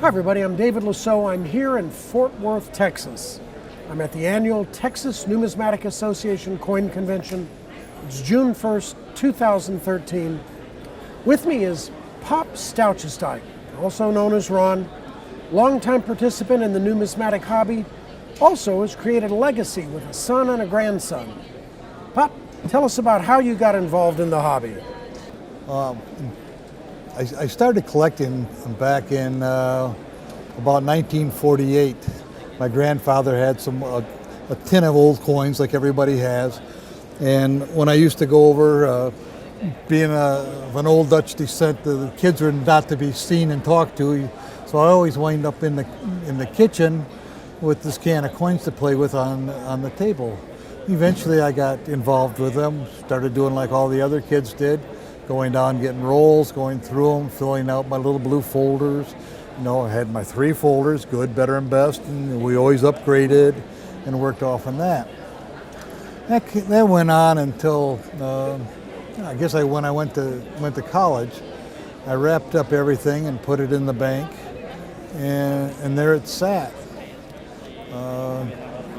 Hi everybody, I'm David Lasso. I'm here in Fort Worth, Texas. I'm at the annual Texas Numismatic Association Coin Convention. It's June 1st, 2013. With me is Pop Stoutjesdyk, also known as Ron, longtime participant in the numismatic hobby, also has created a legacy with a son and a grandson. Pop, tell us about how you got involved in the hobby. I started collecting back in about 1948. My grandfather had a tin of old coins like everybody has, and when I used to go over, being of an old Dutch descent, the kids were not to be seen and talked to, so I always wind up in the kitchen with this can of coins to play with on the table. Eventually I got involved with them, started doing like all the other kids did, going down, getting rolls, going through them, filling out my little blue folders. You know, I had my 3 folders, good, better, and best, and we always upgraded and worked off on that. That went on until, I guess when I went to college, I wrapped up everything and put it in the bank, and there it sat.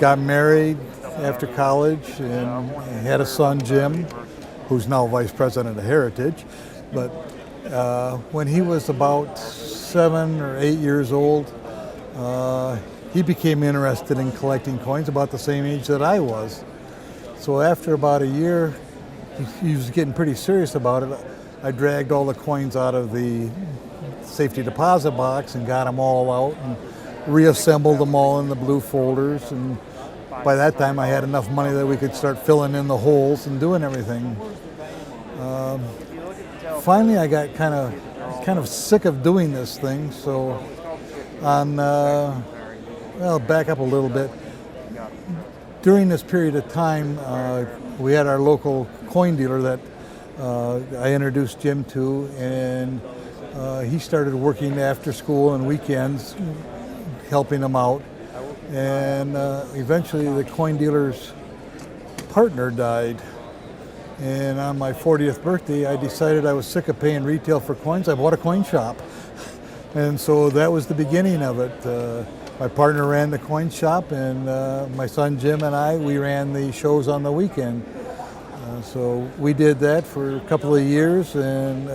Got married after college and had a son, Jim, who's now vice president of Heritage. But when he was about 7 or 8 years old, he became interested in collecting coins about the same age that I was. So after about a year, he was getting pretty serious about it. I dragged all the coins out of the safety deposit box and got them all out and reassembled them all in the blue folders. And by that time, I had enough money that we could start filling in the holes and doing everything. Finally, I got kind of sick of doing this thing. So, back up a little bit. During this period of time, we had our local coin dealer that I introduced Jim to, and he started working after school and weekends, helping him out. And eventually the coin dealer's partner died. And on my 40th birthday, I decided I was sick of paying retail for coins. I bought a coin shop. And so that was the beginning of it. My partner ran the coin shop, and my son Jim and we ran the shows on the weekend. So we did that for a couple of years, and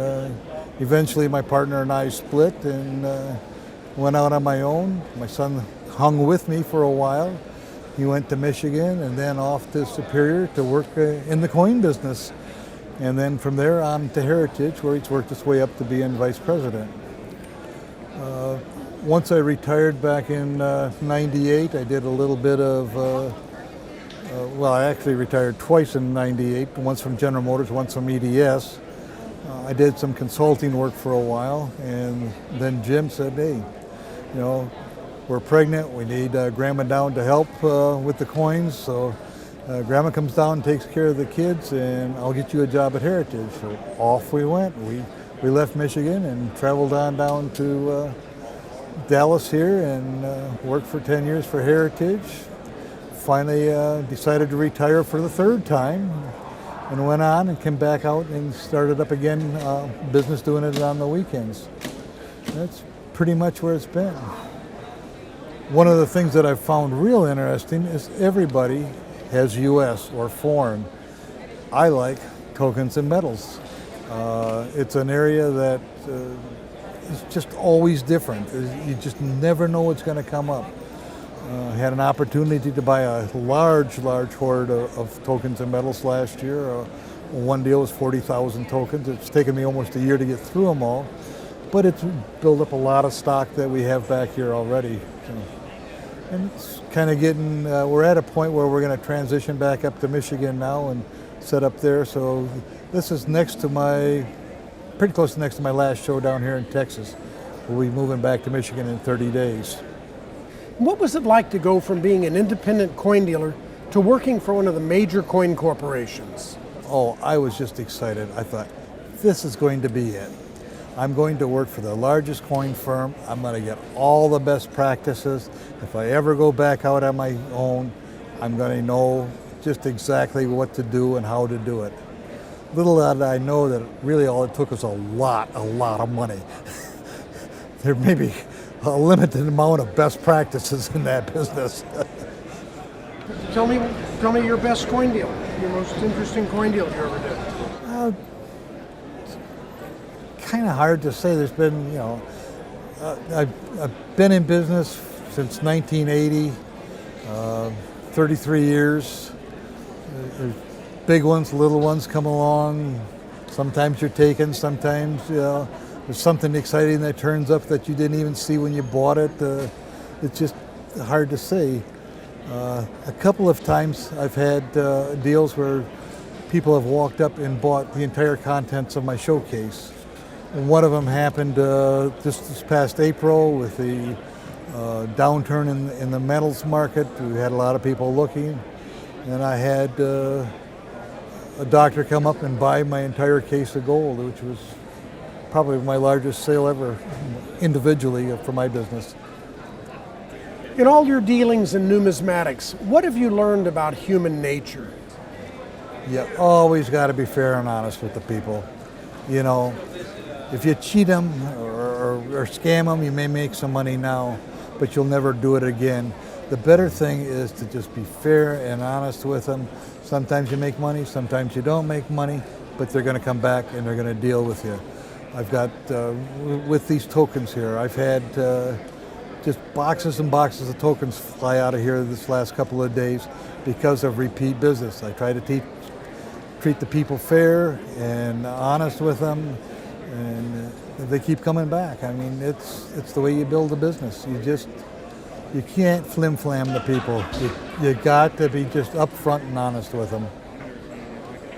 eventually my partner and I split and went out on my own. My son hung with me for a while. He went to Michigan and then off to Superior to work in the coin business. And then from there on to Heritage, where he's worked his way up to being vice president. Once I retired back in '98, I did a little bit of, I actually retired twice in '98, once from General Motors, once from EDS. I did some consulting work for a while, and then Jim said, hey, we're pregnant, we need Grandma down to help with the coins, so Grandma comes down and takes care of the kids, and I'll get you a job at Heritage. So off we went. We left Michigan and traveled on down to Dallas here and worked for 10 years for Heritage. Finally decided to retire for the 3rd time and went on and came back out and started up again business doing it on the weekends. That's pretty much where it's been. One of the things that I've found real interesting is everybody has US or foreign. I like tokens and metals. It's an area that is just always different. You just never know what's going to come up. I had an opportunity to buy a large hoard of tokens and metals last year. One deal was 40,000 tokens. It's taken me almost a year to get through them all, but it's built up a lot of stock that we have back here already. And it's kind of getting, we're at a point where we're going to transition back up to Michigan now and set up there. So this is pretty close to next to my last show down here in Texas. We'll be moving back to Michigan in 30 days. What was it like to go from being an independent coin dealer to working for one of the major coin corporations? Oh, I was just excited. I thought, this is going to be it. I'm going to work for the largest coin firm. I'm going to get all the best practices. If I ever go back out on my own, I'm going to know just exactly what to do and how to do it. Little did I know that really all it took was a lot of money. There may be a limited amount of best practices in that business. Tell me your best coin deal, your most interesting coin deal you ever did. Kind of hard to say. There's been, I've been in business since 1980, 33 years. There's big ones, little ones come along. Sometimes you're taken, sometimes there's something exciting that turns up that you didn't even see when you bought it. It's just hard to say. A couple of times I've had deals where people have walked up and bought the entire contents of my showcase. And one of them happened just this past April with the downturn in the metals market. We had a lot of people looking, and I had a doctor come up and buy my entire case of gold, which was probably my largest sale ever individually for my business. In all your dealings in numismatics, what have you learned about human nature? You always got to be fair and honest with the people. You know, if you cheat them or scam them, you may make some money now, but you'll never do it again. The better thing is to just be fair and honest with them. Sometimes you make money, sometimes you don't make money, but they're going to come back and they're going to deal with you. I've got, with these tokens here, I've had just boxes and boxes of tokens fly out of here this last couple of days because of repeat business. I try to treat the people fair and honest with them, and they keep coming back. I mean, it's the way you build a business. You can't flim-flam the people. You got to be just upfront and honest with them.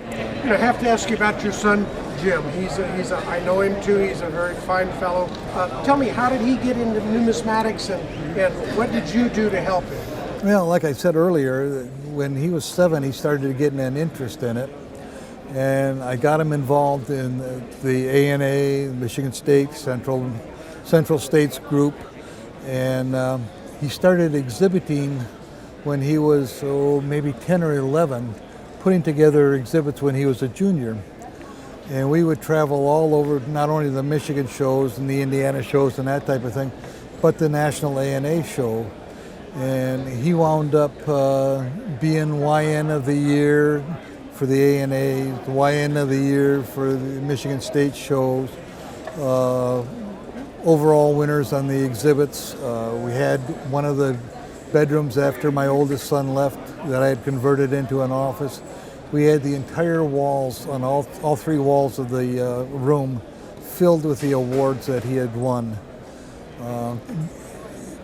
I have to ask you about your son, Jim. I know him too. He's a very fine fellow. Tell me, how did he get into numismatics, and what did you do to help him? Well, like I said earlier, when he was 7, he started getting an interest in it, and I got him involved in the ANA, Michigan State, Central States group, and he started exhibiting when he was maybe 10 or 11, putting together exhibits when he was a junior. And we would travel all over, not only the Michigan shows and the Indiana shows and that type of thing, but the National ANA show. And he wound up being YN of the Year for the ANA, the YN of the Year for the Michigan State shows, overall winners on the exhibits. We had one of the bedrooms after my oldest son left that I had converted into an office. We had the entire walls, on all 3 walls of the room, filled with the awards that he had won.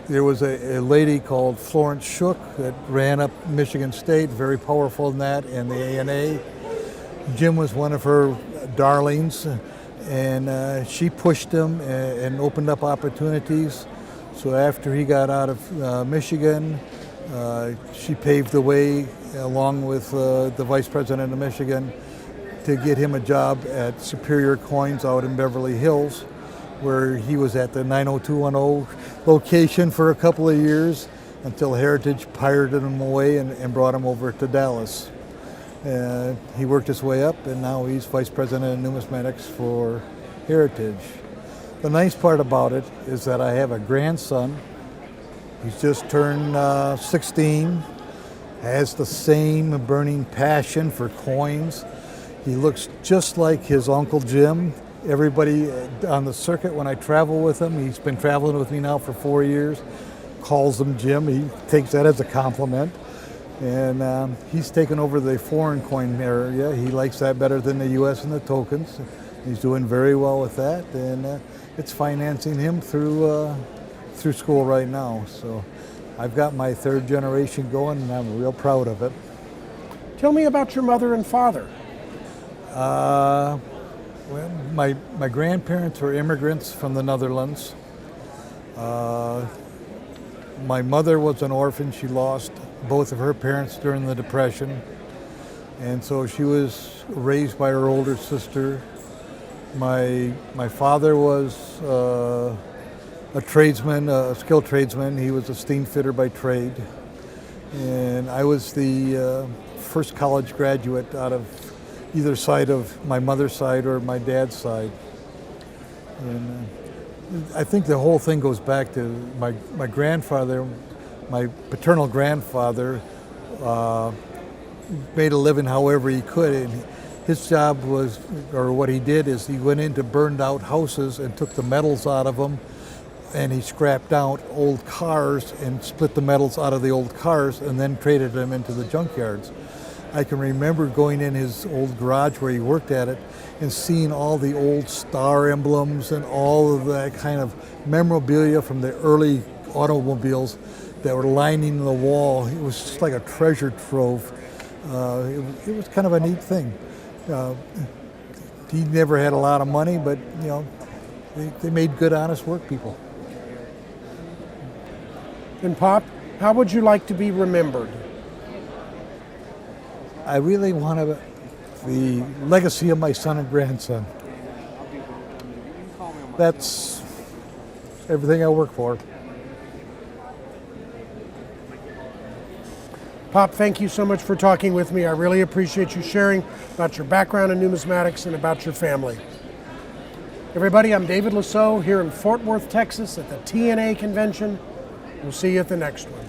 There was a lady called Florence Shook that ran up Michigan State, very powerful in that, and the ANA. Jim was one of her darlings, and she pushed him and opened up opportunities. So after he got out of Michigan, she paved the way, along with the vice president of Michigan, to get him a job at Superior Coins out in Beverly Hills, where he was at the 90210 location for a couple of years until Heritage pirated him away and brought him over to Dallas. He worked his way up, and now he's vice president of numismatics for Heritage. The nice part about it is that I have a grandson. He's just turned 16, has the same burning passion for coins. He looks just like his Uncle Jim. Everybody on the circuit, when I travel with him, he's been traveling with me now for 4 years, calls him Jim. He takes that as a compliment. And he's taken over the foreign coin area. He likes that better than the U.S. and the tokens. He's doing very well with that, and it's financing him through school right now. So I've got my 3rd generation going, and I'm real proud of it. Tell me about your mother and father. Well, my grandparents were immigrants from the Netherlands. My mother was an orphan. She lost both of her parents during the Depression, and so she was raised by her older sister. My father was a tradesman, a skilled tradesman. He was a steam fitter by trade, and I was the first college graduate out of either side of my mother's side or my dad's side. And I think the whole thing goes back to my grandfather, my paternal grandfather, made a living however he could. And his job was, or what he did is he went into burned out houses and took the metals out of them, and he scrapped out old cars and split the metals out of the old cars and then traded them into the junkyards. I can remember going in his old garage where he worked at it and seeing all the old star emblems and all of that kind of memorabilia from the early automobiles that were lining the wall. It was just like a treasure trove. It was kind of a neat thing. He never had a lot of money, but they made good, honest work people. And Pop, how would you like to be remembered? I really want the legacy of my son and grandson. That's everything I work for. Pop, thank you so much for talking with me. I really appreciate you sharing about your background in numismatics and about your family. Everybody, I'm David Lasso here in Fort Worth, Texas at the TNA convention. We'll see you at the next one.